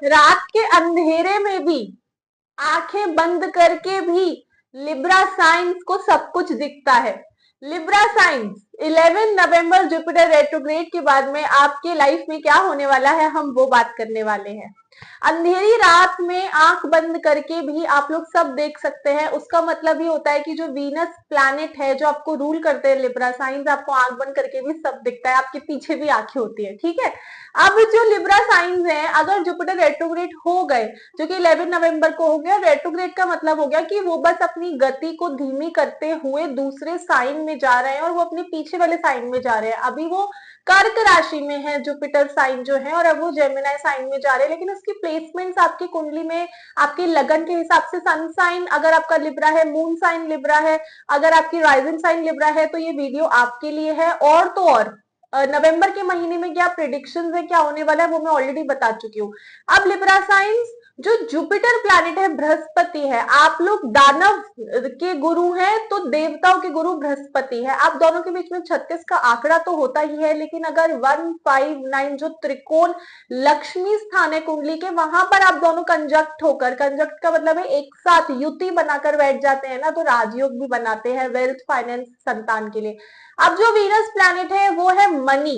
रात के अंधेरे में भी, आंखें बंद करके भी लिब्रा साइंस को सब कुछ दिखता है। लिब्रा साइंस 11 नवंबर जुपिटर रेट्रोग्रेड के बाद में आपके लाइफ में क्या होने वाला है, हम वो बात करने वाले हैं। अंधेरी रात में आंख बंद करके भी आप लोग सब देख सकते हैं। उसका मतलब ये होता है कि जो वीनस प्लैनेट है जो आपको रूल करते हैं लिब्रा साइंस, आपको आंख बंद करके भी सब दिखता है, आपके पीछे भी आंखें होती है, ठीक है। अब जो लिब्रा साइंस है, अगर जुपिटर रेट्रोग्रेड हो गए, जो कि 11 नवंबर को हो गया, रेट्रोग्रेड का मतलब हो गया कि वो बस अपनी गति को धीमी करते हुए दूसरे साइन में जा रहे हैं और वो अपने पीछे वाले साइन में जा रहे हैं। अभी वो कर्क राशि में है जुपिटर साइन जो है, और अब वो जेमिनाई साइन में जा रहे हैं, लेकिन उसकी प्लेसमेंट्स आपकी कुंडली में आपकी लगन के हिसाब से, सन साइन अगर आपका लिब्रा है, मून साइन लिब्रा है, अगर आपकी राइजिंग साइन लिब्रा है, तो ये वीडियो आपके लिए है। और तो और नवंबर के महीने में क्या प्रिडिक्शंस है, क्या होने वाला है, वो मैं ऑलरेडी बता चुकी हूँ। अब लिब्रा साइंस, जो जुपिटर प्लैनेट है बृहस्पति है, आप लोग दानव के गुरु हैं तो देवताओं के गुरु बृहस्पति है। आप दोनों के बीच में 36 का आंकड़ा तो होता ही है, लेकिन अगर 159 जो त्रिकोण लक्ष्मी स्थान है कुंडली के, वहां पर आप दोनों कंजक्ट होकर, कंजक्ट का मतलब है एक साथ युति बनाकर बैठ जाते हैं ना, तो राजयोग भी बनाते हैं वेल्थ, फाइनेंस, संतान के लिए। अब जो वीनस प्लैनेट है वो है मनी,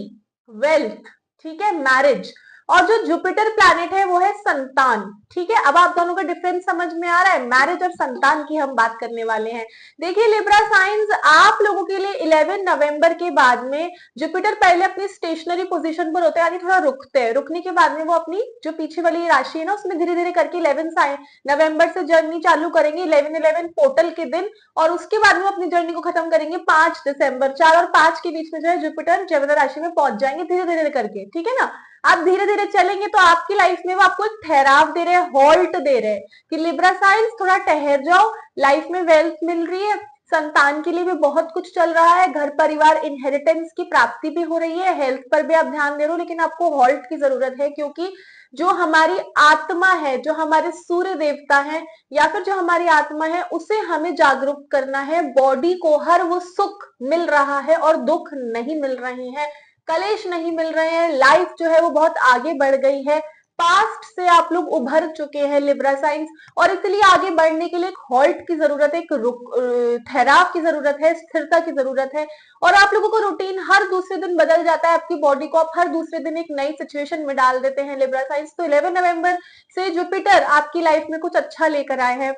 वेल्थ, ठीक है, मैरिज, और जो जुपिटर प्लैनेट है वो है संतान, ठीक है। अब आप दोनों का डिफरेंस समझ में आ रहा है, मैरिज और संतान की हम बात करने वाले हैं। देखिए लिब्रा साइंस आप लोगों के लिए 11 नवंबर के बाद में जुपिटर पहले अपनी स्टेशनरी पोजीशन पर होते हैं, यानी थोड़ा रुकते हैं, रुकने के बाद में वो अपनी जो पीछे वाली राशि है ना उसमें धीरे धीरे करके 11 नवंबर से जर्नी चालू करेंगे, 11/11 पोर्टल के दिन, और उसके बाद में अपनी जर्नी को खत्म करेंगे 5 दिसंबर। 4 और 5 के बीच में जो है जुपिटर जेमिनी राशि में पहुंच जाएंगे धीरे धीरे करके, ठीक है ना। आप धीरे धीरे चलेंगे तो आपकी लाइफ में वो आपको एक ठहराव दे रहे हैं, हॉल्ट दे रहे हैं कि लिब्रा साइंस थोड़ा ठहर जाओ, लाइफ में वेल्थ मिल रही है, संतान के लिए भी बहुत कुछ चल रहा है, घर परिवार इनहेरिटेंस की प्राप्ति भी हो रही है, हेल्थ पर भी आप ध्यान दे रहे हो, लेकिन आपको हॉल्ट की जरूरत है, क्योंकि जो हमारी आत्मा है, जो हमारे सूर्य देवता है, या फिर जो हमारी आत्मा है, उसे हमें जागरूक करना है। बॉडी को हर वो सुख मिल रहा है और दुख नहीं मिल रहे हैं, कलेश नहीं मिल रहे हैं, लाइफ जो है वो बहुत आगे बढ़ गई है, पास्ट से आप लोग उभर चुके हैं लिब्रा साइंस, और इसलिए आगे बढ़ने के लिए एक हॉल्ट की जरूरत है, एक ठहराव की जरूरत है, स्थिरता की जरूरत है। और आप लोगों को रूटीन हर दूसरे दिन बदल जाता है, आपकी बॉडी को आप हर दूसरे दिन एक नई सिचुएशन में डाल देते हैं लिब्रा साइंस। तो 11 नवंबर से जुपिटर आपकी लाइफ में कुछ अच्छा लेकर आए हैं।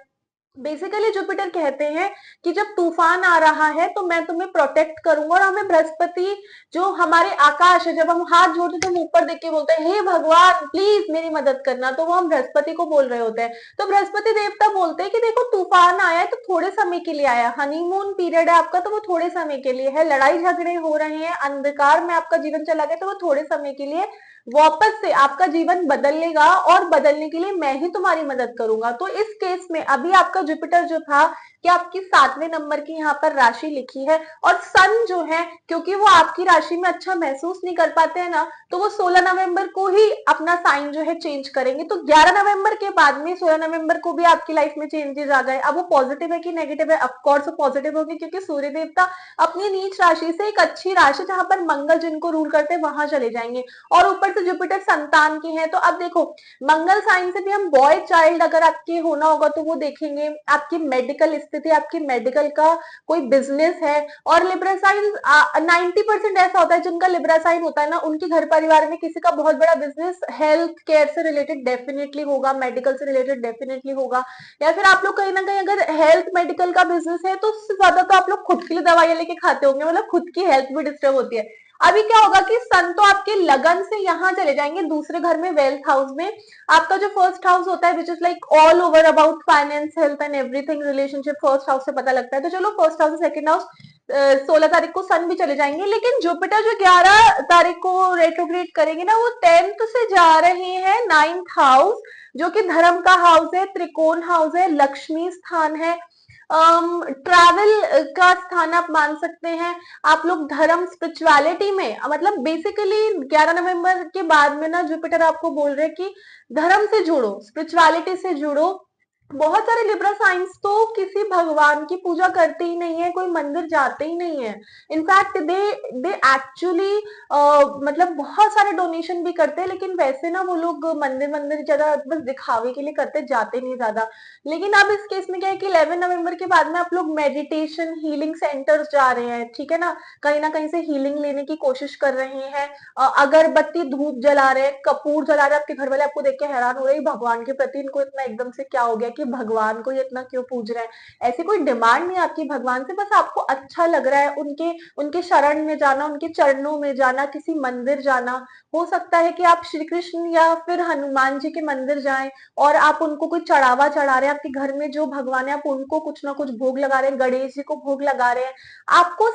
बेसिकली जुपिटर कहते हैं कि जब तूफान आ रहा है तो मैं तुम्हें प्रोटेक्ट करूंगा, और हमें बृहस्पति जो हमारे आकाश है, जब हम हाथ जोड़ते तो हम ऊपर देख के बोलते हैं हे भगवान प्लीज मेरी मदद करना, तो वो हम बृहस्पति को बोल रहे होते हैं। तो बृहस्पति देवता बोलते हैं कि देखो तूफान आया है तो थोड़े समय के लिए आया, हनीमून पीरियड है आपका तो वो थोड़े समय के लिए है, लड़ाई झगड़े हो रहे हैं, अंधकार में आपका जीवन चला गया तो वो थोड़े समय के लिए, वापस से आपका जीवन बदलेगा, और बदलने के लिए मैं ही तुम्हारी मदद करूंगा। तो इस केस में अभी आपका जुपिटर जो था कि आपकी 7वें नंबर की यहाँ पर राशि लिखी है, और सन जो है क्योंकि वो आपकी राशि में अच्छा महसूस नहीं कर पाते हैं ना, तो वो 16 नवंबर को ही अपना साइन जो है चेंज करेंगे। तो 11 नवंबर के बाद में 16 नवंबर को भी आपकी लाइफ में चेंजेस आ गए। अब वो पॉजिटिव है कि नेगेटिव है, ऑफकोर्स वो पॉजिटिव होगी, क्योंकि सूर्य देवता अपनी नीच राशि से एक अच्छी राशि जहां पर मंगल जिनको रूल करते हैं वहां चले जाएंगे, और ऊपर से जुपिटर संतान की है। तो अब देखो मंगल साइन से भी हम बॉय चाइल्ड अगर आपके होना होगा तो वो देखेंगे, आपकी मेडिकल स्थिति, आपकी मेडिकल का कोई बिजनेस है। और लिब्रा साइन 90% ऐसा होता है जिनका लिब्रा साइन होता है ना, उनके घर परिवार में किसी का बहुत बड़ा बिजनेस हेल्थ केयर से रिलेटेड डेफिनेटली होगा, मेडिकल से रिलेटेड डेफिनेटली होगा, या फिर आप लोग कहीं ना कहीं अगर हेल्थ मेडिकल का बिजनेस है तो उससे ज्यादा तो आप लोग खुद के लिए दवाइयां लेके खाते होंगे, मतलब खुद की हेल्थ भी डिस्टर्ब होती है। अभी क्या होगा कि सन तो आपके लगन से यहाँ चले जाएंगे दूसरे घर में, वेल्थ हाउस में। आपका जो फर्स्ट हाउस होता है which is like all over about finance, health and everything, relationship, first house से पता लगता है। तो चलो फर्स्ट हाउस, सेकंड हाउस, 16 तारीख को सन भी चले जाएंगे, लेकिन जुपिटर जो 11 तारीख को रेट्रोग्रेड करेंगे ना, वो 10th से जा रहे हैं 9th हाउस, जो कि धर्म का हाउस है, त्रिकोण हाउस है, लक्ष्मी स्थान है, ट्रैवल का स्थान आप मान सकते हैं। आप लोग धर्म, स्पिरिचुअलिटी में, मतलब बेसिकली 11 नवंबर के बाद में ना जुपिटर आपको बोल रहे हैं कि धर्म से जुड़ो, स्पिरिचुअलिटी से जुड़ो, बहुत सारे लिब्रा साइंस तो किसी भगवान की पूजा करते ही नहीं है, कोई मंदिर जाते ही नहीं है। इनफैक्ट दे एक्चुअली मतलब बहुत सारे डोनेशन भी करते हैं, लेकिन वैसे ना वो लोग मंदिर मंदिर ज्यादा बस दिखावे के लिए करते, जाते नहीं ज्यादा। लेकिन अब इस केस में क्या है कि 11 नवंबर के बाद में आप लोग मेडिटेशन हीलिंग सेंटर्स जा रहे हैं, ठीक है ना कहीं से हीलिंग लेने की कोशिश कर रहे हैं। अगरबत्ती धूप जला रहे हैं, कपूर जला रहे हैं, आपके घर वाले आपको देख के हैरान हो रहे हैं भगवान के प्रति इनको इतना एकदम से क्या हो गया कि भगवान को ये इतना क्यों पूज रहे हैं। ऐसी कोई डिमांड नहीं आपकी भगवान से, बस आपको अच्छा लग रहा है उनके उनके शरण में जाना, उनके चरणों में जाना, किसी मंदिर जाना। हो सकता है कि आप श्री कृष्ण या फिर हनुमान जी के मंदिर जाएं और आप उनको कोई चढ़ावा चढ़ा रहे हैं, आपके घर में जो भगवान है आप उनको कुछ ना कुछ भोग लगा रहे हैं, गणेश जी को भोग लगा रहे हैं। आपको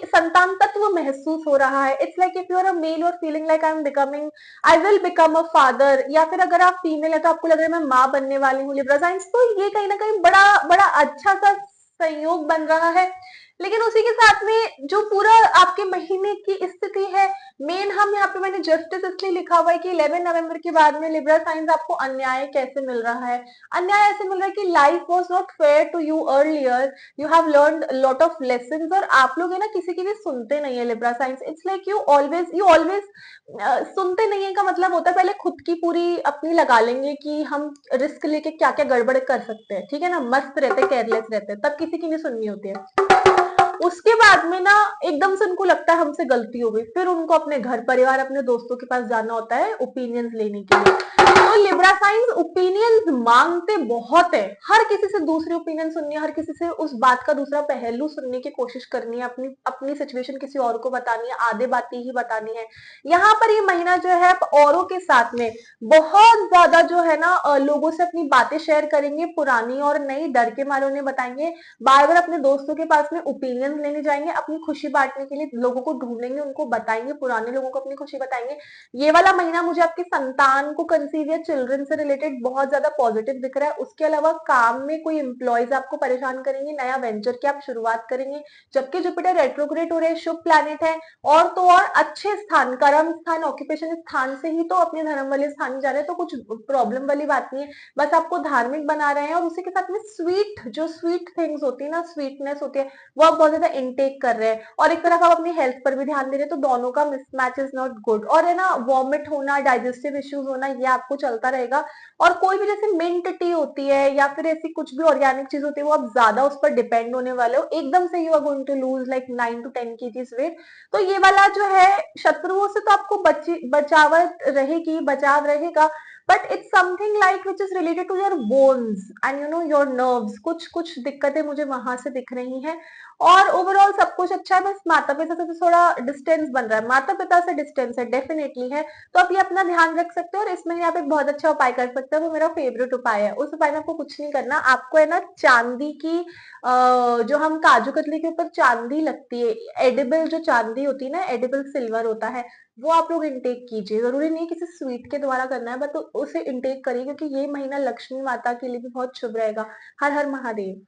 संतान तत्व महसूस हो रहा है। It's like if you are a male और feeling like I will become a father, या फिर अगर आप फीमेल है तो आपको लग रहा है मैं माँ बनने वाली हूँ लिब्रा साइंस। तो ये कहीं ना कहीं बड़ा बड़ा अच्छा सा संयोग बन रहा है। लेकिन उसी के साथ में जो पूरा आपके महीने की स्थिति है, मेन हम यहाँ पे मैंने जस्टिस इसलिए लिखा हुआ है कि 11 नवंबर के बाद में लिब्रा साइंस आपको अन्याय कैसे मिल रहा है। अन्याय ऐसे मिल रहा है कि life was not fair to you earlier, you have learn lot of lesson, और आप लोग है ना किसी की भी सुनते नहीं है Libra science. It's like you always सुनते नहीं है का मतलब होता है पहले खुद की पूरी अपनी लगा लेंगे कि हम रिस्क लेके क्या क्या गड़बड़ कर सकते हैं, ठीक है ना, मस्त रहते केयरलेस रहते, तब किसी की नहीं सुननी होती है। उसके बाद में ना एकदम से उनको लगता है हमसे गलती हो गई, फिर उनको अपने घर परिवार अपने दोस्तों के पास जाना होता है ओपिनियंस लेने के लिए। तो लिब्रा साइंस ओपिनियंस मांगते बहुत है, हर किसी से दूसरी ओपिनियन सुननी है, हर किसी से उस बात का दूसरा पहलू सुनने की कोशिश करनी है, अपनी अपनी सिचुएशन किसी और को बतानी है, आधे बातें ही बतानी है। यहाँ पर ये महीना जो है आप औरों के साथ में बहुत ज्यादा जो है ना लोगों से अपनी बातें शेयर करेंगे, पुरानी और नई, डर के मारे उन्हें बताएंगे, बार बार अपने दोस्तों के पास में ओपिनियन लेने जाएंगे, अपनी खुशी बांटने के लिए लोगों को ढूंढेंगे, उनको बताएंगे, पुराने लोगों को अपनी खुशी बताएंगे। ये वाला महीना मुझे आपकी संतान को कंसीव या चिल्ड्रन से रिलेटेड बहुत ज्यादा पॉजिटिव दिख रहा है। उसके अलावा काम में कोई एम्प्लॉयज आपको परेशान करेंगे, नया वेंचर की आप शुरुआत करेंगे, जबकि जुपिटर रेट्रोग्रेड हो रहे हैं, शुभ प्लैनेट है। और तो और अच्छे स्थान, कर्म स्थान, ऑक्यूपेशन स्थान से ही तो अपने धर्म वाले स्थान जा रहे हैं, तो कुछ प्रॉब्लम वाली बात नहीं है। बस आपको धार्मिक बना रहे हैं, और उसी के साथ में स्वीट थिंग्स होती है ना, स्वीटनेस होती है, वो आप बहुत ज्यादा इनटेक कर रहे हैं। और एक तरफ आप अपनी हेल्थ पर भी ध्यान दे रहे हैं, तो दोनों का मिसमैच इज नॉट गुड। और है ना वॉमिट होना, डाइजेस्टिव इश्यूज होना, ये आपको चलता रहेगा। और कोई भी जैसे मिंट टी होती है या फिर ऐसी कुछ भी ऑर्गेनिक चीज होती है, वो आप ज्यादा उस पर डिपेंड होने वाले हो, एकदम से you are going to lose like 9 to 10 kgs weight. तो ये वाला जो है शत्रुओं से तो आपको बचावट रहेगी, बचाव रहेगा, but it's something like which is related to your bones and your nerves, कुछ कुछ दिक्कतें मुझे वहां से दिख रही हैं। और ओवरऑल सब कुछ अच्छा है, बस माता पिता से थोड़ा डिस्टेंस बन रहा है, माता पिता से डिस्टेंस है डेफिनेटली है। तो आप ये अपना ध्यान रख सकते हो, और इसमें आप एक बहुत अच्छा उपाय कर सकते हो, वो मेरा फेवरेट उपाय है। उस उपाय में आपको कुछ नहीं करना, आपको है ना चांदी की जो हम काजू कतली के ऊपर चांदी लगती है, एडिबल जो चांदी होती है ना, एडिबल सिल्वर होता है, वो आप लोग इंटेक कीजिए। जरूरी नहीं किसी स्वीट के द्वारा करना है, बट तो उसे इंटेक करिए, क्योंकि ये महीना लक्ष्मी माता के लिए भी बहुत शुभ रहेगा। हर हर महादेव।